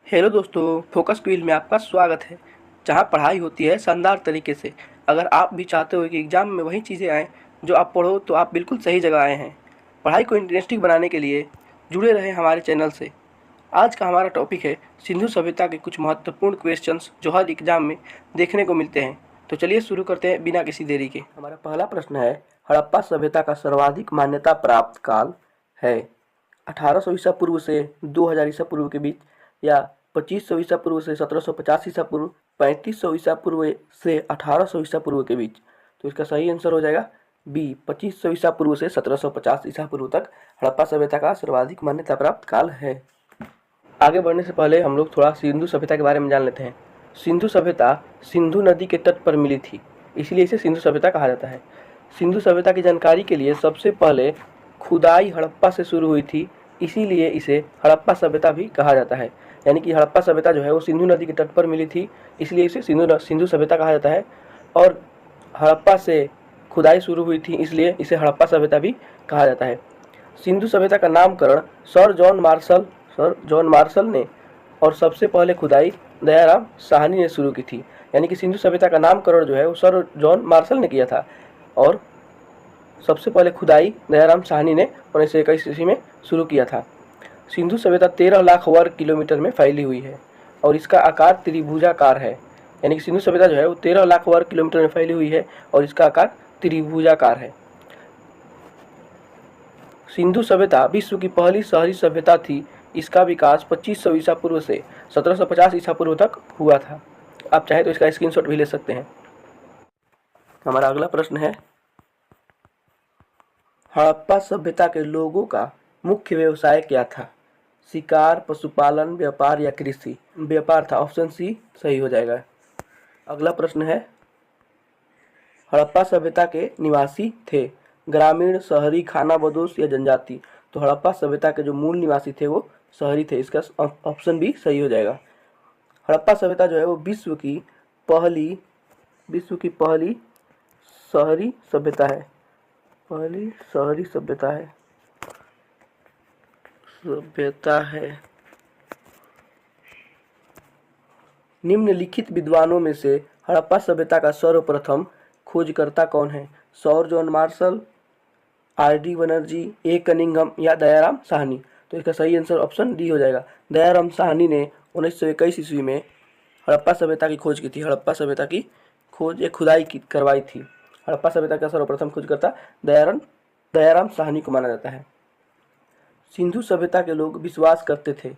Hello दोस्तों, focus quiz में आपका स्वागत है, जहां पढ़ाई होती है शानदार तरीके से। अगर आप भी चाहते हो कि एग्ज़ाम में वही चीज़ें आएँ जो आप पढ़ो, तो आप बिल्कुल सही जगह आए हैं। पढ़ाई को इंटरेस्टिंग बनाने के लिए जुड़े रहें हमारे चैनल से। आज का हमारा टॉपिक है सिंधु सभ्यता के कुछ महत्वपूर्ण क्वेश्चंस जो हर एग्ज़ाम में देखने को मिलते हैं। तो चलिए शुरू करते हैं बिना किसी देरी के। हमारा पहला प्रश्न है, हड़प्पा सभ्यता का सर्वाधिक मान्यता प्राप्त काल है 1800 ईसा पूर्व से 2000 ईसा पूर्व के बीच, या 2500 ईसा पूर्व से 1750 ईसा पूर्व, 3500 ईसा पूर्व से 1800 ईसा पूर्व के बीच। तो इसका सही आंसर हो जाएगा बी, 2500 ईसा पूर्व से 1750 ईसा पूर्व तक हड़प्पा सभ्यता का सर्वाधिक मान्यता प्राप्त काल है। आगे बढ़ने से पहले हम लोग थोड़ा सिंधु सभ्यता के बारे में जान लेते हैं। सिंधु सभ्यता सिंधु नदी के तट पर मिली थी, इसलिए इसे सिंधु सभ्यता कहा जाता है। सिंधु सभ्यता की जानकारी के लिए सबसे पहले खुदाई हड़प्पा से शुरू हुई थी, इसीलिए इसे हड़प्पा सभ्यता भी कहा जाता है। यानी कि हड़प्पा सभ्यता जो है वो सिंधु नदी के तट पर मिली थी, इसलिए इसे सिंधु सभ्यता कहा जाता है। और हड़प्पा से खुदाई शुरू हुई थी, इसलिए इसे हड़प्पा सभ्यता भी कहा जाता है। सिंधु सभ्यता का नामकरण सर जॉन मार्शल ने, और सबसे पहले खुदाई दयाराम साहनी ने शुरू की थी। यानी कि सिंधु सभ्यता का नामकरण जो है वो सर जॉन मार्शल ने किया था, और सबसे पहले खुदाई दयाराम साहनी ने 1921 ईस्वी में शुरू किया था। सिंधु सभ्यता 13 लाख वर्ग किलोमीटर में फैली हुई है, और इसका आकार त्रिभुजाकार है। यानी कि सिंधु सभ्यता जो है वो 13 लाख वर्ग किलोमीटर में फैली हुई है, और इसका आकार त्रिभुजाकार है। सिंधु सभ्यता विश्व की पहली शहरी सभ्यता थी। इसका विकास 2500 ईसा पूर्व से 1750 ईसा पूर्व तक हुआ था। आप चाहे तो इसका स्क्रीनशॉट भी ले सकते हैं। हमारा अगला प्रश्न है, हड़प्पा सभ्यता के लोगों का मुख्य व्यवसाय क्या था? शिकार, पशुपालन, व्यापार या कृषि? व्यापार था, ऑप्शन सी सही हो जाएगा। अगला प्रश्न है, हड़प्पा सभ्यता के निवासी थे ग्रामीण, शहरी, खानाबदोश या जनजाति? तो हड़प्पा सभ्यता के जो मूल निवासी थे वो शहरी थे, इसका ऑप्शन बी सही हो जाएगा। हड़प्पा सभ्यता जो है वो विश्व की पहली शहरी सभ्यता है। पहली शहरी सभ्यता है। निम्नलिखित विद्वानों में से हड़प्पा सभ्यता का सर्वप्रथम खोजकर्ता कौन है? Sir John Marshall, R D. Banerjee, A. Cunningham या दयाराम साहनी? तो इसका सही आंसर ऑप्शन डी हो जाएगा। दयाराम साहनी ने 1921 ईस्वी में हड़प्पा सभ्यता की खोज की थी। हड़प्पा सभ्यता की खोज एक खुदाई करवाई थी। हड़प्पा सभ्यता का सर्वप्रथम खोजकर्ता दयाराम साहनी को माना जाता है। सिंधु सभ्यता के लोग विश्वास करते थे।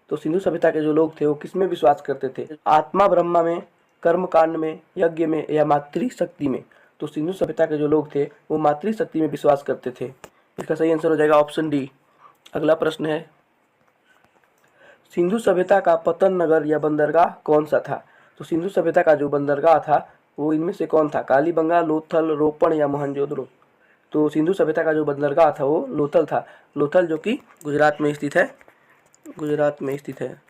तो सिंधु सभ्यता के जो लोग थे वो किसमें विश्वास करते थे? आत्मा ब्रह्मा में, कर्मकांड में, यज्ञ में या मातृशक्ति में? तो सिंधु सभ्यता के जो लोग थे वो मातृशक्ति में विश्वास करते थे। इसका सही आंसर हो जाएगा ऑप्शन डी। अगला प्रश्न है, सिंधु सभ्यता का पतन नगर या बंदरगाह कौन सा था? तो सिंधु सभ्यता का जो बंदरगाह था वो इनमें से कौन था? कालीबंगा, लोथल, रोपण या मोहनजोदड़ो? तो सिंधु सभ्यता का जो बंदरगाह था वो लोथल था। लोथल जो कि गुजरात में स्थित है।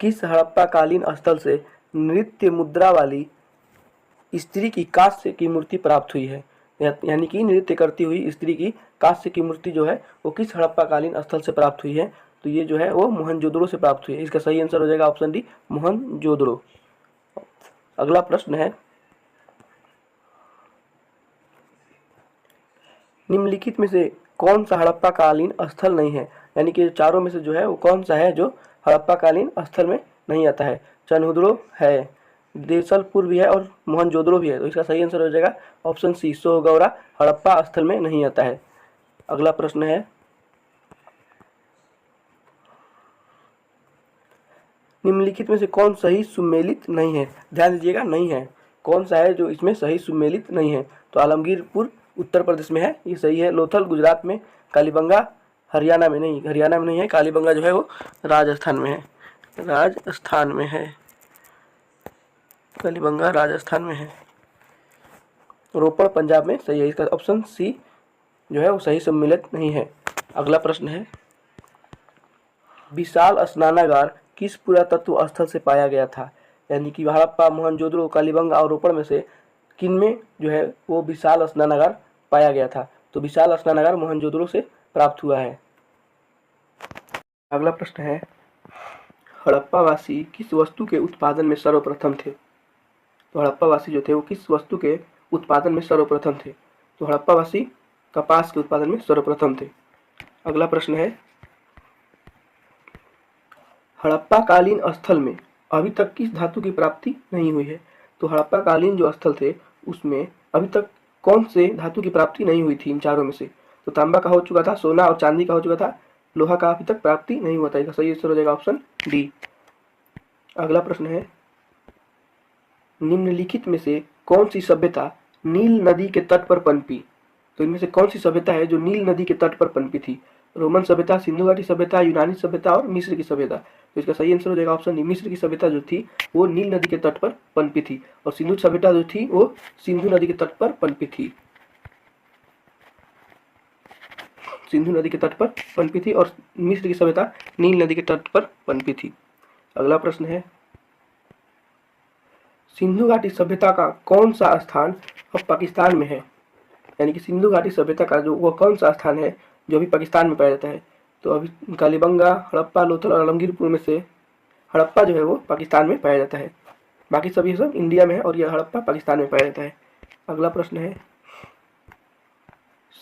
किस हड़प्पा कालीन स्थल से नृत्य मुद्रा वाली स्त्री की कांस्य की मूर्ति प्राप्त हुई है? यानी कि नृत्य करती हुई स्त्री की कांस्य की मूर्ति जो है वो किस हड़प्पा कालीन स्थल से प्राप्त हुई है? तो ये जो है वो मोहनजोदड़ो से प्राप्त हुई है। इसका सही आंसर हो जाएगा ऑप्शन डी, मोहनजोदड़ो। अगला प्रश्न है, निम्नलिखित में से कौन सा हड़प्पा कालीन स्थल नहीं है? यानी कि चारों में से जो है वो कौन सा है जो हड़प्पा कालीन स्थल में नहीं आता है? चनहुदड़ो है, देसलपुर भी है और मोहनजोदड़ो भी है। तो इसका सही आंसर हो जाएगा ऑप्शन सी, सोहगौरा हड़प्पा स्थल में नहीं आता है। अगला प्रश्न है, निम्नलिखित में से कौन सही सुमेलित नहीं है? ध्यान दीजिएगा, नहीं है। कौन सा है जो इसमें सही सुमेलित नहीं है? तो आलमगीरपुर उत्तर प्रदेश में है, ये सही है। लोथल गुजरात में, कालीबंगा हरियाणा में नहीं है। कालीबंगा जो है वो राजस्थान में है। कालीबंगा राजस्थान में है। रोपड़ पंजाब में सही है। इसका ऑप्शन सी जो है वो सही सम्मिलित नहीं है। अगला प्रश्न है, विशाल स्नानागार किस पुरातत्व स्थल से पाया गया था? यानी कि हड़प्पा, मोहनजोदड़ो, कालीबंगा और रोपड़ में से किनमें जो है वो विशाल स्नानागार पाया गया था? तो विशाल स्नानागार मोहनजोदड़ो से प्राप्त हुआ है। अगला प्रश्न है, हड़प्पावासी किस वस्तु के उत्पादन में सर्वप्रथम थे? तो हड़प्पावासी जो थे वो किस वस्तु के उत्पादन में सर्वप्रथम थे? तो हड़प्पावासी कपास के उत्पादन में सर्वप्रथम थे। अगला प्रश्न है, हड़प्पाकालीन स्थल में अभी तक किस धातु की प्राप्ति नहीं हुई है? तो हड़प्पाकालीन जो स्थल थे उसमें अभी तक कौन से धातु की प्राप्ति नहीं हुई थी इन चारों में से? तो तांबा का हो चुका था, सोना और चांदी का हो चुका था, लोहा का अभी तक प्राप्ति नहीं हुआ था। इसका सही उत्तर हो जाएगा ऑप्शन डी। अगला प्रश्न है, निम्नलिखित में से कौन सी सभ्यता नील नदी के तट पर पनपी? तो इनमें से कौन सी सभ्यता है जो नील नदी के तट पर पनपी थी? रोमन सभ्यता, सिंधु घाटी सभ्यता, यूनानी सभ्यता और मिस्र की सभ्यता। तो इसका सही आंसर हो जाएगा ऑप्शन डी। मिस्र की सभ्यता जो थी वो नील नदी के तट पर पनपी थी और सिंधु सभ्यता जो थी वो सिंधु नदी के तट पर पनपी थी। सिंधु नदी के तट पर पनपी थी और मिस्र की सभ्यता नील नदी के तट पर पनपी थी। अगला प्रश्न है, सिंधु घाटी सभ्यता का कौन सा स्थान अब पाकिस्तान में है? यानी कि सिंधु घाटी सभ्यता का जो वो कौन सा स्थान है जो अभी पाकिस्तान में पाया जाता है? तो अभी कालीबंगा, हड़प्पा, लोथल और आलमगीरपुर में से हड़प्पा जो है वो पाकिस्तान में पाया जाता है, बाकी सभी सब इंडिया में है और यह हड़प्पा पाकिस्तान में पाया जाता है। अगला प्रश्न है,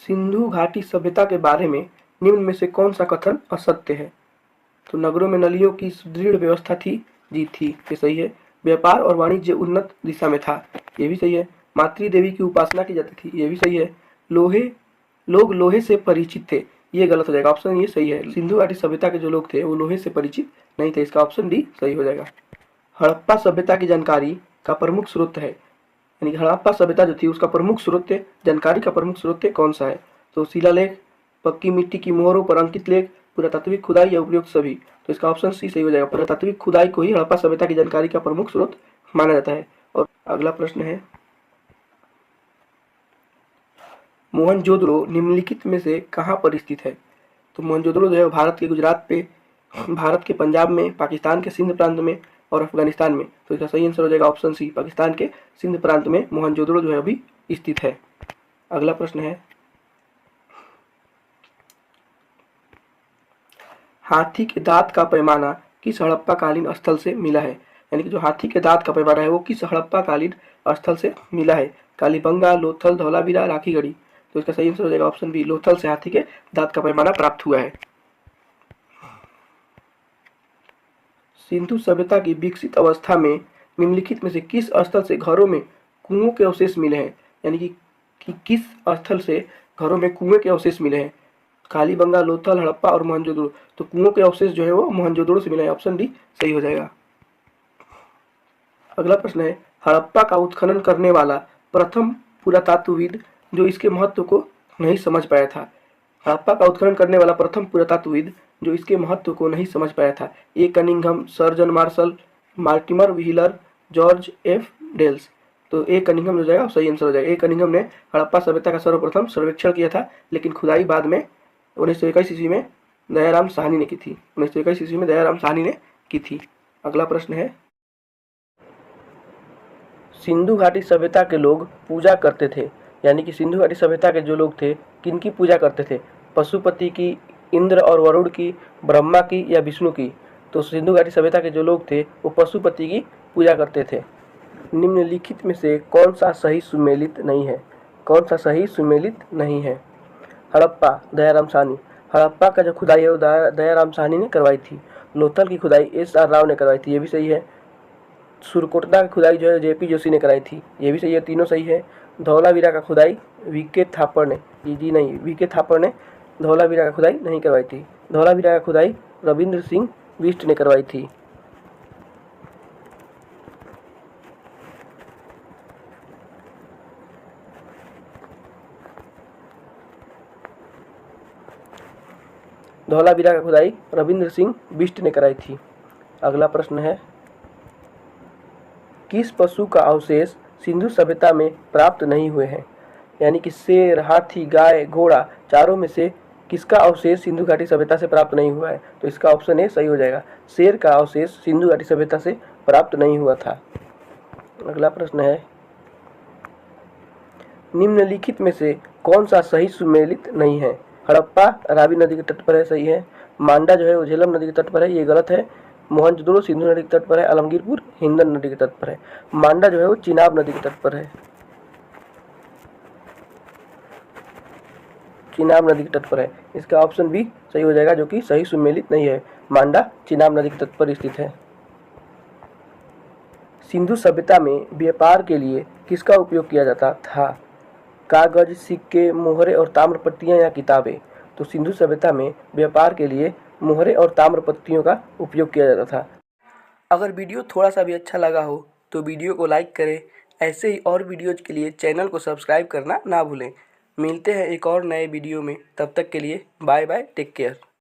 सिंधु घाटी सभ्यता के बारे में निम्न में से कौन सा कथन असत्य है? तो नगरों में नलियों की सुदृढ़ व्यवस्था थी, जी थी, ये सही है। व्यापार और वाणिज्य उन्नत दिशा में था, ये भी सही है। मातृ देवी की उपासना की जाती थी, ये भी सही है। लोग लोहे से परिचित थे, ये गलत हो जाएगा, ऑप्शन ये सही है। सिंधु घाटी सभ्यता के जो लोग थे वो लोहे से परिचित नहीं थे, इसका ऑप्शन डी सही हो जाएगा। हड़प्पा सभ्यता की जानकारी का प्रमुख स्रोत है, यानी कि हड़प्पा सभ्यता जो थी उसका प्रमुख स्रोत जानकारी का प्रमुख स्रोत कौन सा है? तो शिलालेख, पक्की मिट्टी की मोहरों पर अंकित लेख, पुरातात्विक खुदाई या उपयुक्त सभी। तो इसका ऑप्शन सी सही हो जाएगा। पुरातात्विक खुदाई को ही हड़प्पा सभ्यता की जानकारी का प्रमुख स्रोत माना जाता है। और अगला प्रश्न है, मोहनजोदड़ो निम्नलिखित में से कहाँ पर स्थित है? तो मोहनजोदड़ो जो है भारत के गुजरात पे, भारत के पंजाब में, पाकिस्तान के सिंध प्रांत में और अफगानिस्तान में। तो इसका सही आंसर हो जाएगा ऑप्शन सी, पाकिस्तान के सिंध प्रांत में मोहनजोदड़ो जो है अभी स्थित है। अगला प्रश्न है, हाथी के दांत का पैमाना किस हड़प्पाकालीन स्थल से मिला है? यानी कि जो हाथी के दांत का पैमाना है वो किस हड़प्पाकालीन स्थल से मिला है? कालीबंगा, लोथल, धौलावीरा, राखीगढ़ी। तो इसका सही आंसर हो जाएगा ऑप्शन बी, लोथल से हाथी के दांत का पैमाना प्राप्त हुआ है। सिंधु सभ्यता की विकसित अवस्था में निम्नलिखित में से किस स्थल से घरों में कुओं के अवशेष मिले हैं? यानी कि किस स्थल से घरों में कुएं के अवशेष मिले हैं? कालीबंगा, लोथल, हड़प्पा और मोहनजोदड़ो। तो कुओं के अवशेष जो है वो मोहनजोदड़ो से मिले हैं, ऑप्शन डी सही हो जाएगा। अगला प्रश्न है, हड़प्पा का उत्खनन करने वाला प्रथम पुरातात्वविद जो इसके महत्व को नहीं समझ पाया था। हड़प्पा का उत्खनन करने वाला प्रथम पुरातात्वविद जो इसके महत्व को नहीं समझ पाया था। A Cunningham, sir John Marshall, Mortimer Wheeler, George F Dales. तो ए कनिंघम हो जाएगा, सही आंसर हो जाएगा। ए कनिंघम ने हड़प्पा सभ्यता का सर्वप्रथम सर्वेक्षण किया था, लेकिन खुदाई बाद में 1921 ईस्वी में दयाराम साहनी ने की थी। 1921 ईस्वी में दयाराम साहनी ने की थी। अगला प्रश्न है, सिंधु घाटी सभ्यता के लोग पूजा करते थे, यानी कि सिंधु घाटी सभ्यता के जो लोग थे किनकी पूजा करते थे? पशुपति की, इंद्र और वरुण की, ब्रह्मा की या विष्णु की? तो सिंधु घाटी सभ्यता के जो लोग थे वो पशुपति की पूजा करते थे। निम्नलिखित में से कौन सा सही सुमेलित नहीं है? कौन सा सही सुमेलित नहीं है? हड़प्पा, दयाराम साहनी। हड़प्पा का जो खुदाई है वो दयाराम साहनी ने करवाई थी। लोथल की खुदाई एस.आर. राव ने करवाई थी, ये भी सही है। सुरकोटना की खुदाई जो है जे.पी. जोशी ने कराई थी, ये भी सही है, तीनों सही है। धौलावीरा का खुदाई वी.के. थापर ने, जी नहीं, वी.के. थापर ने धौलावीरा का खुदाई नहीं करवाई थी। धौलावीरा का खुदाई रविंद्र सिंह बिष्ट ने करवाई थी। धौलावीरा का खुदाई रविंद्र सिंह बिष्ट ने कराई थी। अगला प्रश्न है, किस पशु का अवशेष सिंधु सभ्यता में प्राप्त नहीं हुए हैं? यानी कि शेर, हाथी, गाय, घोड़ा, चारों में से किसका अवशेष सिंधु घाटी सभ्यता से प्राप्त नहीं हुआ है? तो इसका ऑप्शन ए सही हो जाएगा, शेर का अवशेष सिंधु घाटी सभ्यता से प्राप्त नहीं हुआ था। अगला प्रश्न है, निम्नलिखित में से कौन सा सही सुमेलित नहीं है? हड़प्पा रावी नदी के तट पर है, सही है। मांडा जो है वो झेलम नदी के तट पर है, ये गलत है। मोहनजोदड़ो सिंधु नदी के तट पर है। आलमगीरपुर हिंदन नदी के तट पर है। मांडा जो है वो चिनाब नदी के तट पर है। चिनाब नदी के तट पर है, इसका ऑप्शन बी सही हो जाएगा, जो कि सही सुमेलित नहीं है। मांडा चिनाब नदी के तट पर स्थित है। सिंधु सभ्यता में व्यापार के लिए किसका उपयोग किया जाता था? कागज, सिक्के, मोहरे और ताम्रपट्टियाँ या किताबें? तो सिंधु सभ्यता में व्यापार के लिए मोहरे और ताम्रपट्टियों का उपयोग किया जाता था। अगर वीडियो थोड़ा सा भी अच्छा लगा हो तो वीडियो को लाइक करें। ऐसे ही और वीडियोज़ के लिए चैनल को सब्सक्राइब करना ना भूलें। मिलते हैं एक और नए वीडियो में, तब तक के लिए बाय बाय, टेक केयर।